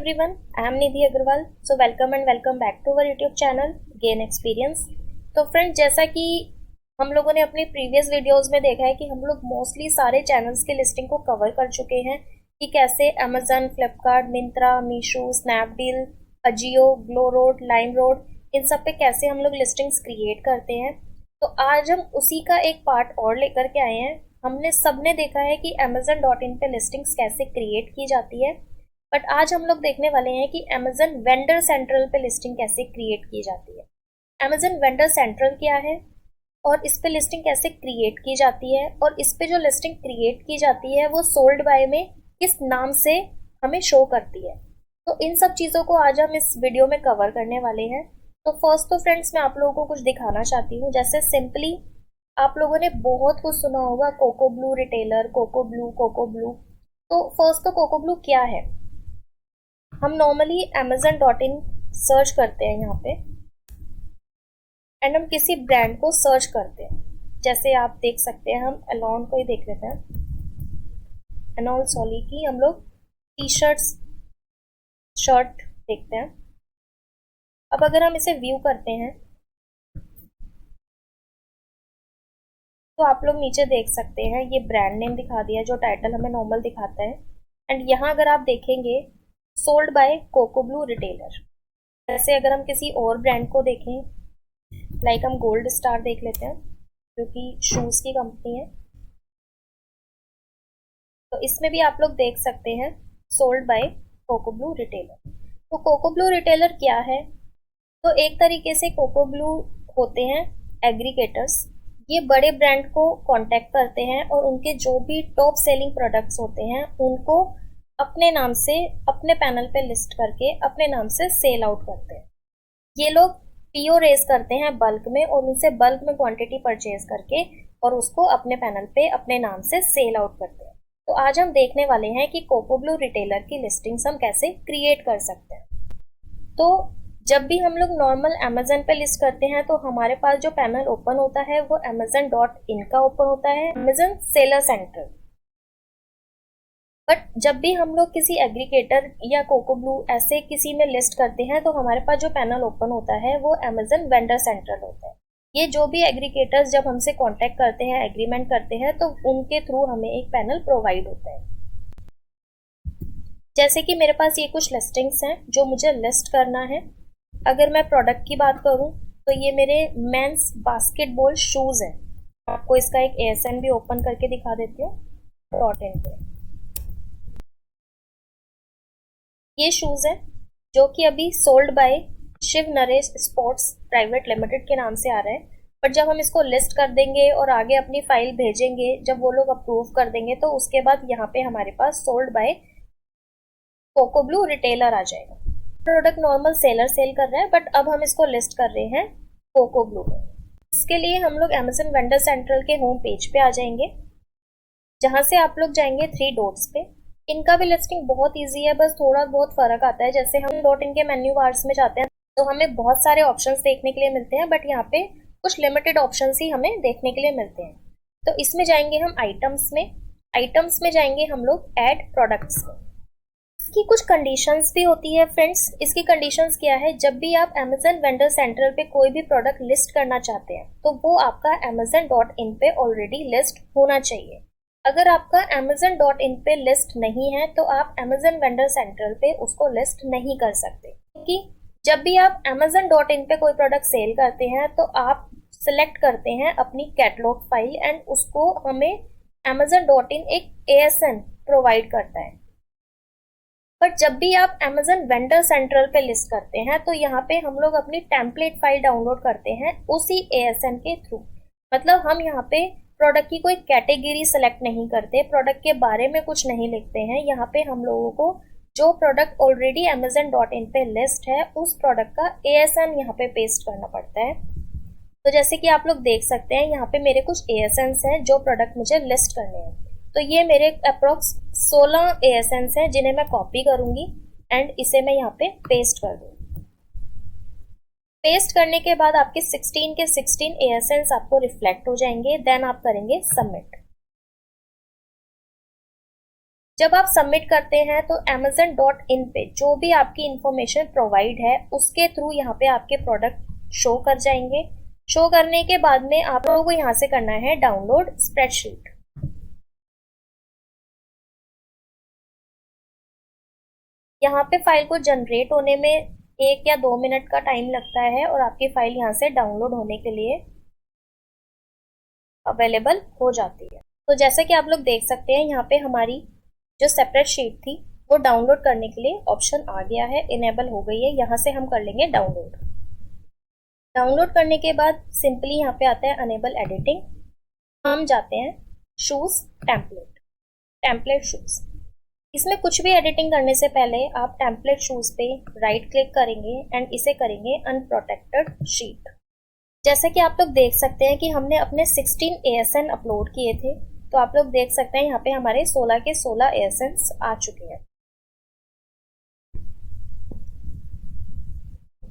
everyone, I am Nidhi Agarwal. So welcome and welcome back to our YouTube channel Gain Experience. तो friends, जैसा कि हम लोगों ने अपनी प्रीवियस वीडियोस में देखा है कि हम लोग मोस्टली सारे चैनल्स की लिस्टिंग को कवर कर चुके हैं कि कैसे Amazon, Flipkart, Myntra, Meesho, Snapdeal, Ajio, Glowroad, Limeroad, इन सब पे कैसे हम लोग लिस्टिंग्स क्रिएट करते हैं। तो आज हम उसी का एक पार्ट और लेकर के आए हैं। हमने सबने देखा है कि amazon.in पे लिस्टिंग्स कैसे क्रिएट की जाती है, बट आज हम लोग देखने वाले हैं कि अमेजन वेंडर सेंट्रल पे लिस्टिंग कैसे क्रिएट की जाती है। अमेजन वेंडर सेंट्रल क्या है और इस पे लिस्टिंग कैसे क्रिएट की जाती है, और इस पे जो लिस्टिंग क्रिएट की जाती है वो सोल्ड बाय में किस नाम से हमें शो करती है। तो इन सब चीज़ों को आज हम इस वीडियो में कवर करने वाले हैं। तो फर्स्ट तो फ्रेंड्स, मैं आप लोगों को कुछ दिखाना चाहती हूँ। जैसे सिंपली आप लोगों ने बहुत कुछ सुना होगा, Coco blue retailer, Coco Blue. तो फर्स्ट तो कोको ब्लू क्या है। हम नॉर्मली amazon.in सर्च करते हैं यहाँ पे, एंड हम किसी ब्रांड को सर्च करते हैं। जैसे आप देख सकते हैं, हम एलॉन को ही देख लेते हैं। एनॉल सॉली की हम लोग शर्ट देखते हैं। अब अगर हम इसे व्यू करते हैं तो आप लोग नीचे देख सकते हैं, ये ब्रांड नेम दिखा दिया जो टाइटल हमें नॉर्मल दिखाता है। एंड यहाँ अगर आप देखेंगे sold by cocoa blue retailer. जैसे अगर हम किसी और ब्रांड को देखें, लाइक हम गोल्ड स्टार देख लेते हैं जो कि शूज की कंपनी है। तो इसमें भी आप लोग देख सकते हैं sold by cocoa blue retailer. तो कोको ब्लू रिटेलर क्या है? तो एक तरीके से कोको ब्लू होते हैं एग्रीगेटर्स। ये बड़े ब्रांड को कांटेक्ट करते हैं और उनके जो भी टॉप सेलिंग प्रोडक्ट्स होते हैं उनको अपने नाम से अपने पैनल पे लिस्ट करके अपने नाम से सेल आउट करते हैं। ये लोग पीओ रेज करते हैं बल्क में और उनसे बल्क में क्वांटिटी परचेज करके और उसको अपने पैनल पे अपने नाम से सेल आउट करते हैं। तो आज हम देखने वाले हैं कि कोको ब्लू रिटेलर की लिस्टिंग्स हम कैसे क्रिएट कर सकते हैं। तो जब भी हम लोग नॉर्मल अमेजन पे लिस्ट करते हैं तो हमारे पास जो पैनल ओपन होता है वो amazon.in का ओपन होता है, अमेजन सेलर सेंट्रल। बट जब भी हम लोग किसी एग्रीगेटर या कोको ब्लू ऐसे किसी में लिस्ट करते हैं तो हमारे पास जो पैनल ओपन होता है वो अमेजन वेंडर सेंट्रल होता है। ये जो भी एग्रीगेटर्स जब हमसे कांटेक्ट करते हैं, एग्रीमेंट करते हैं, तो उनके थ्रू हमें एक पैनल प्रोवाइड होता है। जैसे कि मेरे पास ये कुछ लिस्टिंग्स हैं जो मुझे लिस्ट करना है। अगर मैं प्रोडक्ट की बात करूं तो ये मेरे मेंस बास्केटबॉल शूज है। आपको इसका एक ASN भी ओपन करके दिखा देती हूँ। .in पे ये शूज है जो कि अभी sold by Shiv Naresh sports private limited के नाम से आ रहा है। बट जब हम इसको लिस्ट कर देंगे और आगे अपनी फाइल भेजेंगे, जब वो लोग अप्रूव कर देंगे तो उसके बाद यहाँ पे हमारे पास sold by cocoa blue retailer आ जाएगा। प्रोडक्ट नॉर्मल सेलर सेल कर रहा है, बट अब हम इसको लिस्ट कर रहे हैं कोको ब्लू में। इसके लिए हम लोग अमेजन वेंडर सेंट्रल के होम पेज पे आ जाएंगे, जहां से आप लोग जाएंगे 3 डॉट्स पे। इनका भी लिस्टिंग बहुत इजी है, बस थोड़ा बहुत फर्क आता है। जैसे हम .in के मेन्यू बार्स में जाते हैं तो हमें बहुत सारे ऑप्शंस देखने के लिए मिलते हैं, बट यहाँ पे कुछ लिमिटेड ऑप्शंस ही हमें देखने के लिए मिलते हैं। तो इसमें जाएंगे हम आइटम्स में जाएंगे हम लोग ऐड प्रोडक्ट्स में। इसकी कुछ कंडीशंस भी होती है फ्रेंड्स। इसकी कंडीशंस क्या है? जब भी आप अमेजन वेंडर सेंट्रल पे कोई भी प्रोडक्ट लिस्ट करना चाहते हैं तो वो आपका amazon.in पे ऑलरेडी लिस्ट होना चाहिए। अगर आपका amazon.in पे लिस्ट नहीं है तो आप अमेजन वेंडर सेंट्रल पे उसको लिस्ट नहीं कर सकते, क्योंकि जब भी आप amazon.in पे कोई प्रोडक्ट सेल करते हैं तो आप सिलेक्ट करते हैं अपनी कैटलॉग फाइल एंड उसको हमें amazon.in एक ASN प्रोवाइड करता है। बट जब भी आप अमेजन वेंडर सेंट्रल पे लिस्ट करते हैं तो यहाँ पे हम लोग अपनी टेम्पलेट फाइल डाउनलोड करते हैं उसी ASN के थ्रू। मतलब हम यहाँ पे प्रोडक्ट की कोई कैटेगरी सेलेक्ट नहीं करते, प्रोडक्ट के बारे में कुछ नहीं लिखते हैं। यहाँ पे हम लोगों को जो प्रोडक्ट ऑलरेडी amazon.in पे लिस्ट है उस प्रोडक्ट का ASN यहाँ पे पेस्ट करना पड़ता है। तो जैसे कि आप लोग देख सकते हैं, यहाँ पे मेरे कुछ ASNs हैं जो प्रोडक्ट मुझे लिस्ट करने हैं। तो ये मेरे अप्रोक्स 16 ASNs हैं जिन्हें मैं कॉपी करूंगी एंड इसे मैं यहाँ पे पेस्ट कर दूंगी। पेस्ट करने के बाद आपके 16 के 16 ASNs आपको रिफ्लेक्ट हो जाएंगे। देन आप करेंगे सबमिट। जब आप सबमिट करते हैं तो amazon.in पे जो भी आपकी इंफॉर्मेशन प्रोवाइड है उसके थ्रू यहाँ पे आपके प्रोडक्ट शो कर जाएंगे। शो करने के बाद में आप लोगों को यहाँ से करना है डाउनलोड स्प्रेडशीट। यहाँ पे फाइल को जनरेट होने में 1 या 2 मिनट का टाइम लगता है और आपकी फाइल यहाँ से डाउनलोड होने के लिए अवेलेबल हो जाती है। तो जैसा कि आप लोग देख सकते हैं यहाँ पे हमारी जो सेपरेट शीट थी वो डाउनलोड करने के लिए ऑप्शन आ गया है, इनेबल हो गई है। यहाँ से हम कर लेंगे डाउनलोड। डाउनलोड करने के बाद सिंपली यहाँ पे आता है अनेबल एडिटिंग। हम जाते हैं शूज टेम्पलेट शूज। इसमें कुछ भी एडिटिंग करने से पहले आप टेम्पलेट शूज पे राइट क्लिक करेंगे एंड इसे करेंगे अनप्रोटेक्टेड शीट। जैसा कि आप लोग देख सकते हैं कि हमने अपने 16 ASN अपलोड किए थे, तो आप लोग देख सकते हैं यहाँ पे हमारे 16 के 16 ASNs आ चुके हैं।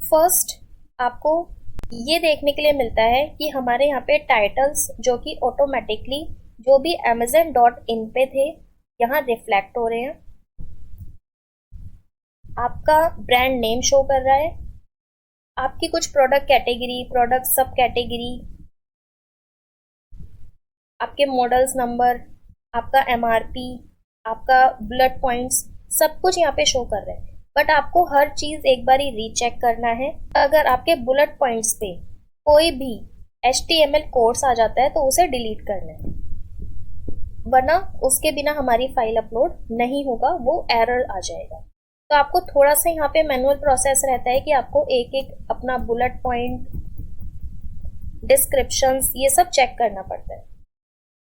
फर्स्ट आपको ये देखने के लिए मिलता है कि हमारे यहाँ पे टाइटल्स जो कि ऑटोमेटिकली जो भी amazon.in पे थे यहाँ रिफ्लेक्ट हो रहे हैं। आपका ब्रांड नेम शो कर रहा है, आपकी कुछ प्रोडक्ट कैटेगरी, प्रोडक्ट सब कैटेगरी, आपके मॉडल्स नंबर, आपका MRP, आपका बुलेट पॉइंट्स, सब कुछ यहाँ पे शो कर रहे हैं। बट आपको हर चीज एक बार ही रीचेक करना है। अगर आपके बुलेट पॉइंट्स पे कोई भी HTML कोड्स आ जाता है तो उसे डिलीट करना है, वरना उसके बिना हमारी फाइल अपलोड नहीं होगा, वो एरर आ जाएगा। तो आपको थोड़ा सा यहाँ पे मैनुअल प्रोसेस रहता है कि आपको एक एक अपना बुलेट पॉइंट, डिस्क्रिप्शंस, ये सब चेक करना पड़ता है।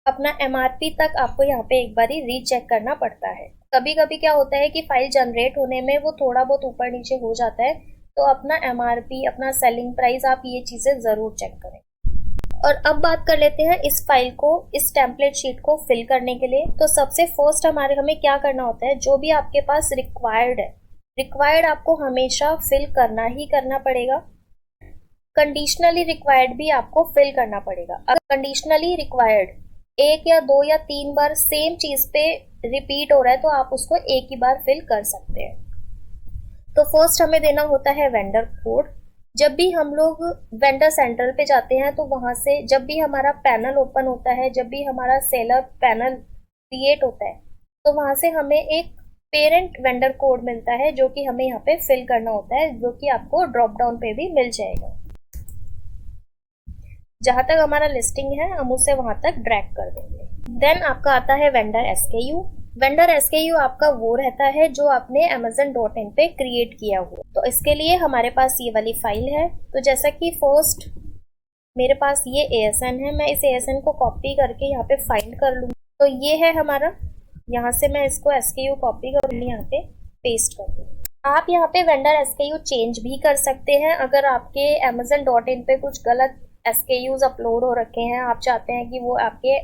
अपना MRP तक आपको यहाँ पे एक बार ही रीचेक करना पड़ता है। कभी कभी क्या होता है कि फाइल जनरेट होने में वो थोड़ा बहुत ऊपर नीचे हो जाता है, तो अपना MRP, अपना सेलिंग प्राइस, आप ये चीजें जरूर चेक करें। और अब बात कर लेते हैं इस फाइल को, इस टेम्पलेट शीट को फिल करने के लिए। तो सबसे फर्स्ट हमें क्या करना होता है, जो भी आपके पास रिक्वायर्ड है, रिक्वायर्ड आपको हमेशा फिल करना ही करना पड़ेगा। कंडीशनली रिक्वायर्ड भी आपको फिल करना पड़ेगा। अगर कंडीशनली रिक्वायर्ड 1 या 2 या 3 बार सेम चीज पे रिपीट हो रहा है तो आप उसको एक ही बार फिल कर सकते हैं। तो फर्स्ट हमें देना होता है वेंडर कोड। जब भी हम लोग वेंडर सेंटर पे जाते हैं तो वहां से जब भी हमारा पैनल ओपन होता है, जब भी हमारा सेलर पैनल क्रिएट होता है, तो वहां से हमें एक पेरेंट वेंडर कोड मिलता है जो कि हमें यहाँ पे फिल करना होता है, जो कि आपको ड्रॉप डाउन पे भी मिल जाएगा। जहां तक हमारा लिस्टिंग है हम उसे वहां तक ड्रैग कर देंगे। देन आपका आता है वेंडर SKU। वेंडर SKU आपका वो रहता है जो आपने amazon.in पे क्रिएट किया हुआ। तो इसके लिए हमारे पास ये वाली फाइल है। तो जैसा कि फर्स्ट मेरे पास ये ASN है, मैं इस ASN को कॉपी करके यहाँ पे फाइंड कर लूँगी। तो ये है हमारा, यहाँ से मैं इसको SKU कॉपी कर लूँगी, यहाँ पे पेस्ट कर दूँगी। आप यहाँ पे वेंडर SKU चेंज भी कर सकते हैं। अगर आपके amazon.in पे कुछ गलत SKUs अपलोड हो रखे हैं, आप चाहते हैं कि वो आपके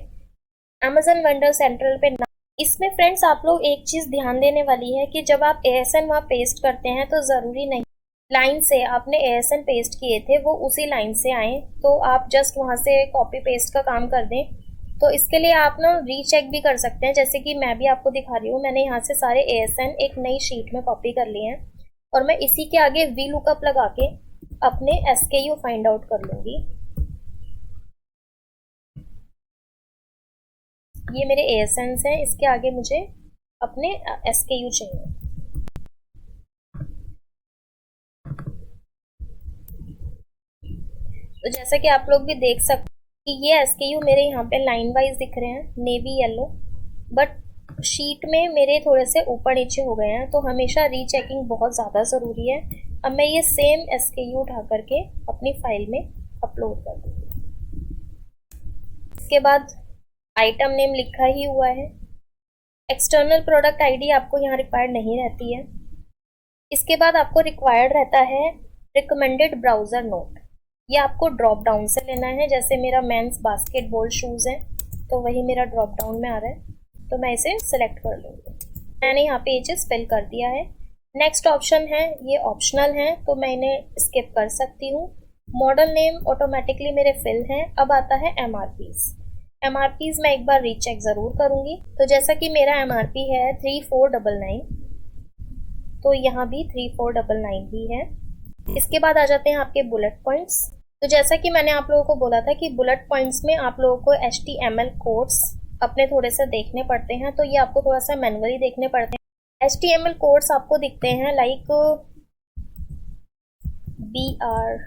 Amazon वेंडर सेंट्रल पे ना। इसमें फ्रेंड्स आप लोग एक चीज ध्यान देने वाली है कि जब आप ASN वहाँ पेस्ट करते हैं तो जरूरी नहीं लाइन से आपने ASN पेस्ट किए थे वो उसी लाइन से आए, तो आप जस्ट वहां से कॉपी पेस्ट का काम कर दें। तो इसके लिए आप ना रीचेक भी कर सकते हैं, जैसे कि मैं भी आपको दिखा रही हूँ। मैंने यहाँ से सारे ASN एक नई शीट में कॉपी कर लिए हैं और मैं इसी के आगे VLOOKUP लगा के अपने SKU फाइंड आउट कर लूंगी। ये मेरे ASNs हैं, इसके आगे मुझे अपने SKU चाहिए। तो जैसा कि आप लोग भी देख सकते हैं कि ये SKU मेरे यहाँ पे लाइन वाइज दिख रहे हैं, नेवी येलो, बट शीट में मेरे थोड़े से ऊपर नीचे हो गए हैं। तो हमेशा रीचेकिंग बहुत ज़्यादा ज़रूरी है। अब मैं ये सेम SKU उठा करके अपनी फाइल में अपलोड कर दूँगी। इसके बाद आइटम नेम लिखा ही हुआ है। एक्सटर्नल प्रोडक्ट आईडी आपको यहाँ रिक्वायर्ड नहीं रहती है। इसके बाद आपको रिक्वायर्ड रहता है रिकमेंडेड ब्राउजर नोट। ये आपको ड्रॉप डाउन से लेना है। जैसे मेरा मेंस बास्केटबॉल शूज है तो वही मेरा ड्रॉप डाउन में आ रहा है, तो मैं इसे सिलेक्ट कर लूँगी। मैंने यहाँ पे ये चीज़ फिल कर दिया है। नेक्स्ट ऑप्शन है, ये ऑप्शनल है तो मैं इन्हें स्किप कर सकती हूँ। मॉडल नेम ऑटोमेटिकली मेरे फिल हैं। अब आता है MRPs। MRPs मैं एक बार रीचेक ज़रूर करूँगी। तो जैसा कि मेरा MRP है 3499, तो यहाँ भी 3499 ही है। इसके बाद आ जाते हैं आपके बुलेट पॉइंट्स। तो जैसा कि मैंने आप लोगों को बोला था कि बुलेट पॉइंट्स में आप लोगों को HTML कोड्स अपने थोड़े से देखने पड़ते हैं, तो ये आपको थोड़ा सा मैनुअली देखने पड़ते हैं। HTML कोड्स आपको दिखते हैं लाइक BR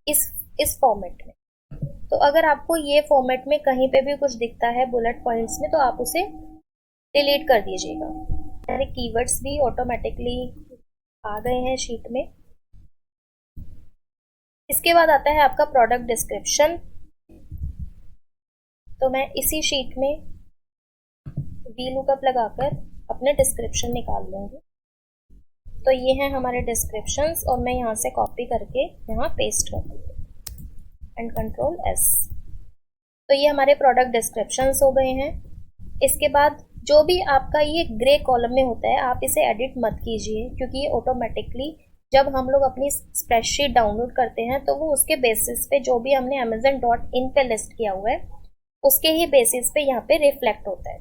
इस फॉर्मेट में। तो अगर आपको ये फॉर्मेट में कहीं पे भी कुछ दिखता है बुलेट पॉइंट्स में, तो आप उसे डिलीट कर दीजिएगा। सारे कीवर्ड्स भी ऑटोमेटिकली आ गए हैं शीट में। इसके बाद आता है आपका प्रोडक्ट डिस्क्रिप्शन। तो मैं इसी शीट में VLOOKUP लगाकर अपने डिस्क्रिप्शन निकाल लूँगी। तो ये हैं हमारे डिस्क्रिप्शंस और मैं यहाँ से कॉपी करके यहाँ पेस्ट कर दूँगी एंड कंट्रोल S। तो ये हमारे प्रोडक्ट डिस्क्रिप्शंस हो गए हैं। इसके बाद जो भी आपका ये ग्रे कॉलम में होता है, आप इसे एडिट मत कीजिए, क्योंकि ये ऑटोमेटिकली जब हम लोग अपनी स्प्रेडशीट डाउनलोड करते हैं तो वो उसके बेसिस पे जो भी हमने amazon.in पे लिस्ट किया हुआ है उसके ही बेसिस पे यहाँ पे रिफ्लेक्ट होता है।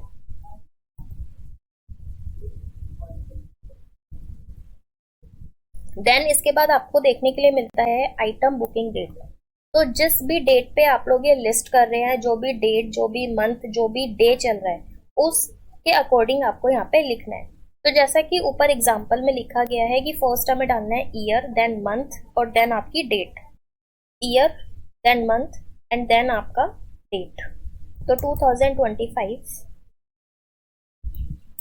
देन इसके बाद आपको देखने के लिए मिलता है आइटम बुकिंग डेट। तो जिस भी डेट पे आप लोग ये लिस्ट कर रहे हैं, जो भी डेट, जो भी मंथ, जो भी डे चल रहा है, उसके अकॉर्डिंग आपको यहाँ पे लिखना है। तो जैसा कि ऊपर एग्जाम्पल में लिखा गया है कि फर्स्ट हमें डालना है ईयर, देन मंथ और देन आपकी date. Year, then month and then आपका डेट। तो 2025,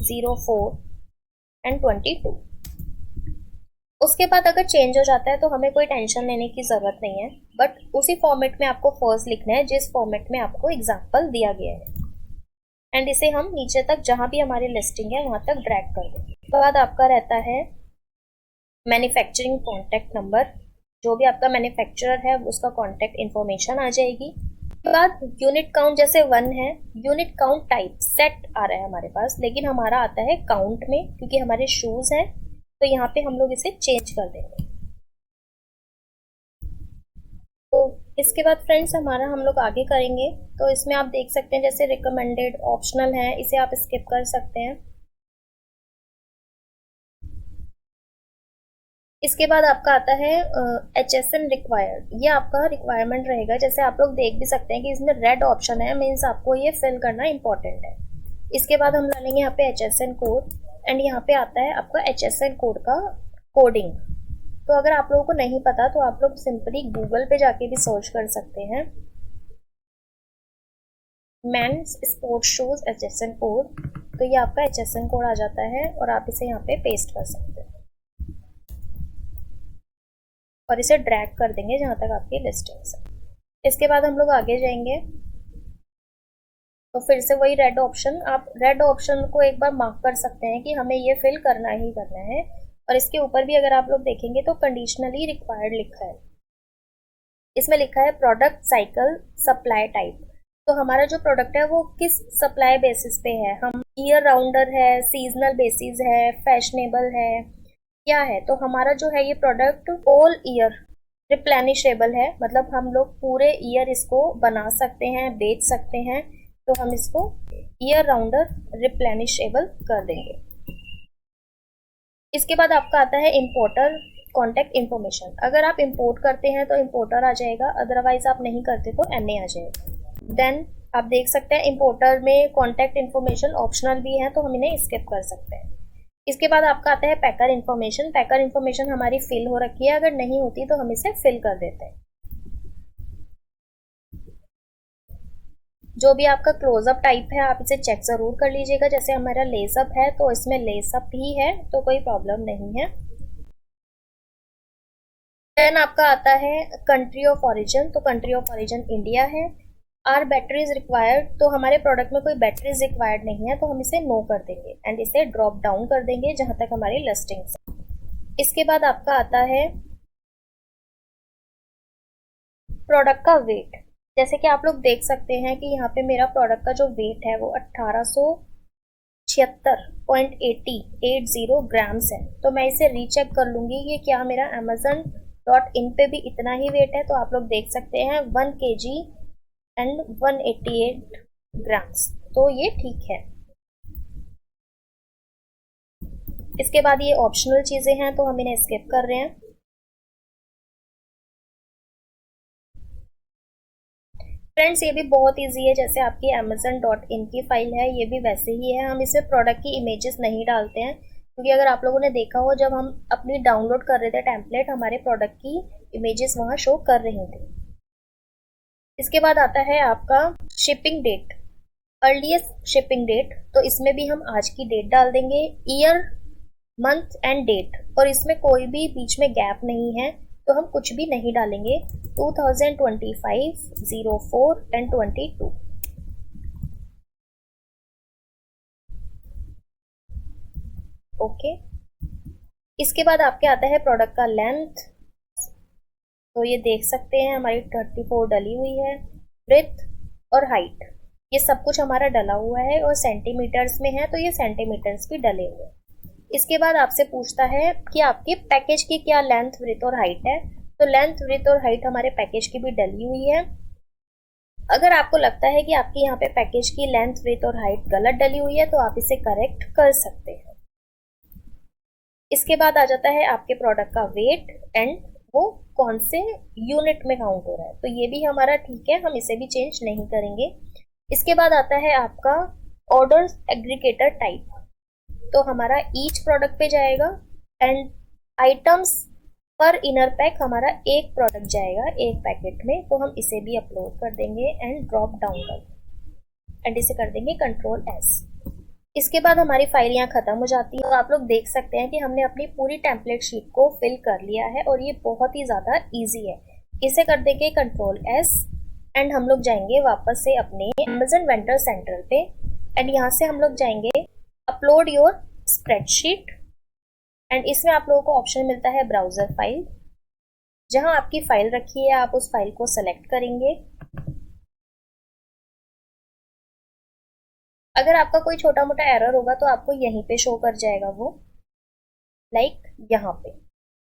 04 एंड 22। उसके बाद अगर चेंज हो जाता है तो हमें कोई टेंशन लेने की ज़रूरत नहीं है, बट उसी फॉर्मेट में आपको फर्स्ट लिखना है जिस फॉर्मेट में आपको एग्जाम्पल दिया गया है। एंड इसे हम नीचे तक जहाँ भी हमारी लिस्टिंग है वहाँ तक ड्रैग कर देंगे। उसके बाद आपका रहता है मैन्युफैक्चरिंग कॉन्टैक्ट नंबर। जो भी आपका मैन्युफैक्चरर है उसका कॉन्टैक्ट इन्फॉर्मेशन आ जाएगी। उसके बाद यूनिट काउंट, जैसे 1 है, यूनिट काउंट टाइप सेट आ रहा है हमारे पास, लेकिन हमारा आता है काउंट में, क्योंकि हमारे शूज़ हैं, तो यहाँ पे हम लोग इसे चेंज कर देंगे। तो इसके बाद फ्रेंड्स हमारा हम लोग आगे करेंगे। तो इसमें आप देख सकते हैं जैसे रिकमेंडेड, ऑप्शनल है, इसे आप स्किप कर सकते हैं। इसके बाद आपका आता है HSN रिक्वायर्ड। ये आपका रिक्वायरमेंट रहेगा। जैसे आप लोग देख भी सकते हैं कि इसमें रेड ऑप्शन है, मीन्स आपको ये फिल करना इंपॉर्टेंट है। इसके बाद हम डालेंगे यहाँ पे HSN कोड एंड यहाँ पे आता है आपका HSN कोड का कोडिंग। तो अगर आप लोगों को नहीं पता तो आप लोग सिंपली गूगल पे जाके भी सर्च कर सकते हैं, men's sports shoes HSN code. तो ये आपका HSN कोड आ जाता है और आप इसे यहाँ पे पेस्ट कर सकते हैं और इसे ड्रैग कर देंगे जहाँ तक आपकी लिस्टिंग्स है। इसके बाद हम लोग आगे जाएंगे तो फिर से वही रेड ऑप्शन, आप रेड ऑप्शन को एक बार मार्क कर सकते हैं कि हमें ये फिल करना ही करना है। और इसके ऊपर भी अगर आप लोग देखेंगे तो कंडीशनली रिक्वायर्ड लिखा है। इसमें लिखा है प्रोडक्ट साइकिल सप्लाई टाइप। तो हमारा जो प्रोडक्ट है वो किस सप्लाई बेसिस पे है, हम ईयर राउंडर है, सीजनल बेसिस है, फैशनेबल है, क्या है। तो हमारा जो है ये प्रोडक्ट ऑल ईयर रिप्लेनिशेबल है, मतलब हम लोग पूरे ईयर इसको बना सकते हैं, बेच सकते हैं। तो हम इसको ईयर राउंडर रिप्लेनिशेबल कर देंगे। इसके बाद आपका आता है इंपोर्टर कॉन्टैक्ट इन्फॉर्मेशन। अगर आप इंपोर्ट करते हैं तो इंपोर्टर आ जाएगा, अदरवाइज आप नहीं करते तो NA आ जाएगा। देन आप देख सकते हैं इंपोर्टर में कॉन्टैक्ट इन्फॉर्मेशन ऑप्शनल भी है, तो हम इन्हें स्किप कर सकते हैं। इसके बाद आपका आता है पैकर इन्फॉर्मेशन। पैकर इन्फॉर्मेशन हमारी फिल हो रखी है, अगर नहीं होती तो हम इसे फिल कर देते हैं। जो भी आपका क्लोजअप टाइप है आप इसे चेक ज़रूर कर लीजिएगा। जैसे हमारा लेसअप है तो इसमें लेसअप ही है, तो कोई प्रॉब्लम नहीं है। देन आपका आता है कंट्री ऑफ ओरिजिन। तो कंट्री ऑफ ओरिजिन इंडिया है। आर बैटरीज रिक्वायर्ड, तो हमारे प्रोडक्ट में कोई बैटरीज रिक्वायर्ड नहीं है, तो हम इसे नो कर देंगे एंड इसे ड्रॉप डाउन कर देंगे जहां तक हमारी लिस्टिंग्स है। इसके बाद आपका आता है प्रोडक्ट का वेट। जैसे कि आप लोग देख सकते हैं कि यहाँ पे मेरा प्रोडक्ट का जो वेट है वो 1876.80 ग्राम्स है। तो मैं इसे रीचेक कर लूँगी कि क्या मेरा amazon.in पे भी इतना ही वेट है। तो आप लोग देख सकते हैं 1 kg एंड 188 ग्राम्स, तो ये ठीक है। इसके बाद ये ऑप्शनल चीजें हैं तो हम इन्हें स्किप कर रहे हैं। फ्रेंड्स ये भी बहुत इजी है, जैसे आपकी amazon.in की फाइल है ये भी वैसे ही है। हम इसमें प्रोडक्ट की इमेजेस नहीं डालते हैं, क्योंकि अगर आप लोगों ने देखा हो जब हम अपनी डाउनलोड कर रहे थे टेम्पलेट, हमारे प्रोडक्ट की इमेजेस वहाँ शो कर रही थी। इसके बाद आता है आपका shipping date, earliest shipping date, तो इसमें भी हम आज की डेट डाल देंगे, ईयर, मंथ एंड डेट, और इसमें कोई भी बीच में गैप नहीं है तो हम कुछ भी नहीं डालेंगे। 2025, 04 एंड 22। ओके। इसके बाद आपके आता है प्रोडक्ट का लेंथ, तो ये देख सकते हैं हमारी 34 डली हुई है। ब्रेथ और हाइट ये सब कुछ हमारा डला हुआ है, और सेंटीमीटर्स में है तो ये सेंटीमीटर्स भी डले हुए हैं। इसके बाद आपसे पूछता है कि आपके पैकेज की क्या लेंथ, ब्रेथ और हाइट है, तो लेंथ, ब्रेथ और हाइट हमारे पैकेज की भी डली हुई है। अगर आपको लगता है कि आपकी यहाँ पे पैकेज की लेंथ, ब्रेथ और हाइट गलत डली हुई है तो आप इसे करेक्ट कर सकते हैं। इसके बाद आ जाता है आपके प्रोडक्ट का वेट एंड वो कौन से यूनिट में काउंट हो रहा है, तो ये भी हमारा ठीक है, हम इसे भी चेंज नहीं करेंगे। इसके बाद आता है आपका ऑर्डर एग्रीगेटर टाइप, तो हमारा ईच प्रोडक्ट पे जाएगा, एंड आइटम्स पर इनर पैक हमारा एक प्रोडक्ट जाएगा एक पैकेट में, तो हम इसे भी अपलोड कर देंगे एंड ड्रॉप डाउन कर, एंड इसे कर देंगे कंट्रोल एस। इसके बाद हमारी फाइल यहाँ खत्म हो जाती है, और आप लोग देख सकते हैं कि हमने अपनी पूरी टेम्पलेट शीट को फिल कर लिया है, और ये बहुत ही ज़्यादा इजी है। इसे कर देंगे कंट्रोल एस, एंड हम लोग जाएंगे वापस से अपने अमेजन वेंडर सेंटर पे, एंड यहाँ से हम लोग जाएंगे अपलोड योर स्प्रेडशीट, एंड इसमें आप लोगों को ऑप्शन मिलता है ब्राउजर फाइल। जहाँ आपकी फाइल रखी है आप उस फाइल को सेलेक्ट करेंगे। अगर आपका कोई छोटा मोटा एरर होगा तो आपको यहीं पे शो कर जाएगा वो, लाइक यहाँ पे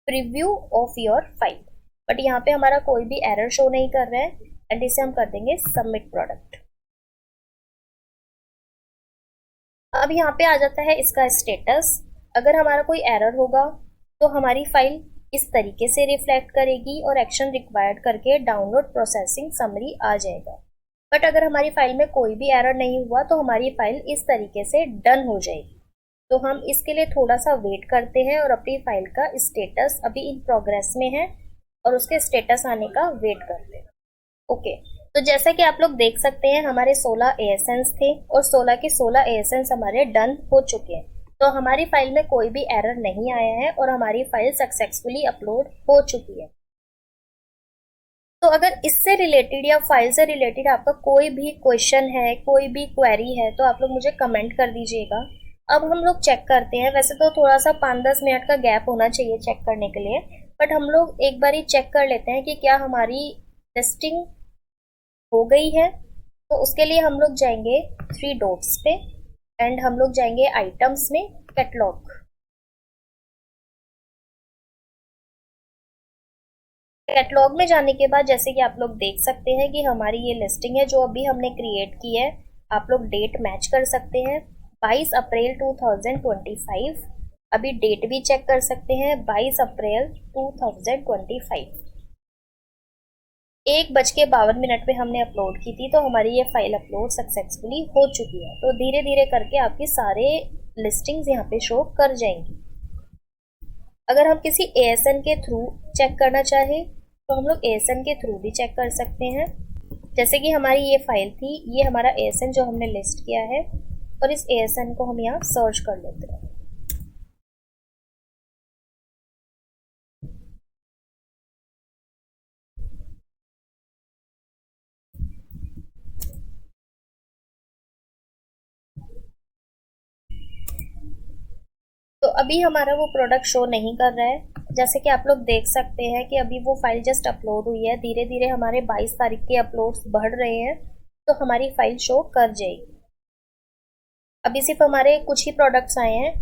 preview of your file, but यहाँ पे हमारा कोई भी एरर शो नहीं कर रहा है, एंड इसे हम कर देंगे सबमिट प्रोडक्ट। अब यहाँ पे आ जाता है इसका स्टेटस। अगर हमारा कोई एरर होगा तो हमारी फाइल इस तरीके से रिफ्लेक्ट करेगी और एक्शन रिक्वायर्ड करके डाउनलोड प्रोसेसिंग समरी आ जाएगा। बट अगर हमारी फाइल में कोई भी एरर नहीं हुआ तो हमारी फाइल इस तरीके से डन हो जाएगी। तो हम इसके लिए थोड़ा सा वेट करते हैं और अपनी फाइल का स्टेटस अभी इन प्रोग्रेस में है और उसके स्टेटस आने का वेट करते हैं। ओके, तो जैसा कि आप लोग देख सकते हैं हमारे 16 ASNs थे और 16 के 16 ASNs हमारे डन हो चुके हैं। तो हमारी फाइल में कोई भी एरर नहीं आया है और हमारी फाइल सक्सेसफुली अपलोड हो चुकी है। तो अगर इससे रिलेटेड या फाइल से रिलेटेड आपका कोई भी क्वेश्चन है, कोई भी क्वेरी है, तो आप लोग मुझे कमेंट कर दीजिएगा। अब हम लोग चेक करते हैं, वैसे तो थोड़ा सा 5-10 मिनट का गैप होना चाहिए चेक करने के लिए, बट हम लोग एक बार ही चेक कर लेते हैं कि क्या हमारी टेस्टिंग हो गई है। तो उसके लिए हम लोग जाएंगे 3 डॉट्स पे, एंड हम लोग जाएंगे आइटम्स में, कैटलॉग। कैटलॉग में जाने के बाद जैसे कि आप लोग देख सकते हैं कि हमारी ये लिस्टिंग है जो अभी हमने क्रिएट की है। आप लोग डेट मैच कर सकते हैं, 22 अप्रैल 2025। अभी डेट भी चेक कर सकते हैं, 22 अप्रैल 2025। 1:52 पे हमने अपलोड की थी, तो हमारी ये फाइल अपलोड सक्सेसफुली हो चुकी है। तो धीरे धीरे करके आपकी सारे लिस्टिंग्स यहाँ पे शो कर जाएंगी। अगर हम किसी ASN के थ्रू चेक करना चाहें तो हम लोग ASN के थ्रू भी चेक कर सकते हैं। जैसे कि हमारी ये फाइल थी, ये हमारा ASN जो हमने लिस्ट किया है, और इस ASN को हम यहाँ सर्च कर लेते हैं। तो अभी हमारा वो प्रोडक्ट शो नहीं कर रहा है। जैसे कि आप लोग देख सकते हैं कि अभी वो फाइल जस्ट अपलोड हुई है, धीरे धीरे हमारे 22 तारीख के अपलोड्स बढ़ रहे हैं, तो हमारी फाइल शो कर जाएगी। अभी सिर्फ हमारे कुछ ही प्रोडक्ट्स आए हैं,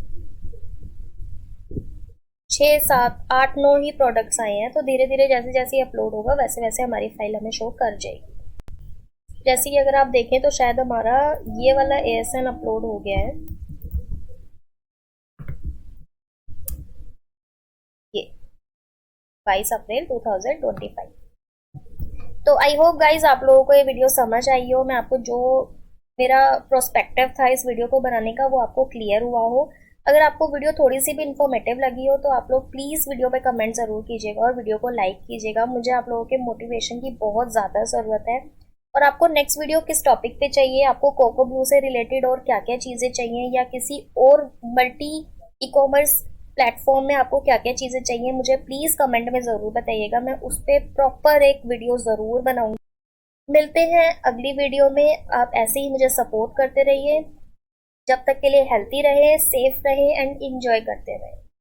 6, 7, 8, 9 ही प्रोडक्ट्स आए हैं, तो धीरे धीरे जैसे जैसे अपलोड होगा वैसे वैसे हमारी फाइल हमें शो कर जाएगी। जैसे कि अगर आप देखें तो शायद हमारा ये वाला ASN अपलोड हो गया है, ये 22 अप्रैल 2025। तो आई होप गाइज आप लोगों को ये वीडियो समझ आई हो, मैं आपको जो मेरा प्रोस्पेक्टिव था इस वीडियो को बनाने का वो आपको क्लियर हुआ हो। अगर आपको वीडियो थोड़ी सी भी इन्फॉर्मेटिव लगी हो तो आप लोग प्लीज़ वीडियो पे कमेंट ज़रूर कीजिएगा और वीडियो को लाइक कीजिएगा। मुझे आप लोगों के मोटिवेशन की बहुत ज़्यादा ज़रूरत है। और आपको नेक्स्ट वीडियो किस टॉपिक पे चाहिए, आपको कोको ब्लू से रिलेटेड और क्या क्या चीज़ें चाहिए, या किसी और मल्टी ई कॉमर्स प्लेटफॉर्म में आपको क्या क्या चीज़ें चाहिए, मुझे प्लीज़ कमेंट में ज़रूर बताइएगा। मैं उस पर प्रॉपर एक वीडियो ज़रूर बनाऊंगी। मिलते हैं अगली वीडियो में। आप ऐसे ही मुझे सपोर्ट करते रहिए। जब तक के लिए हेल्थी रहे, सेफ रहे एंड इंजॉय करते रहे।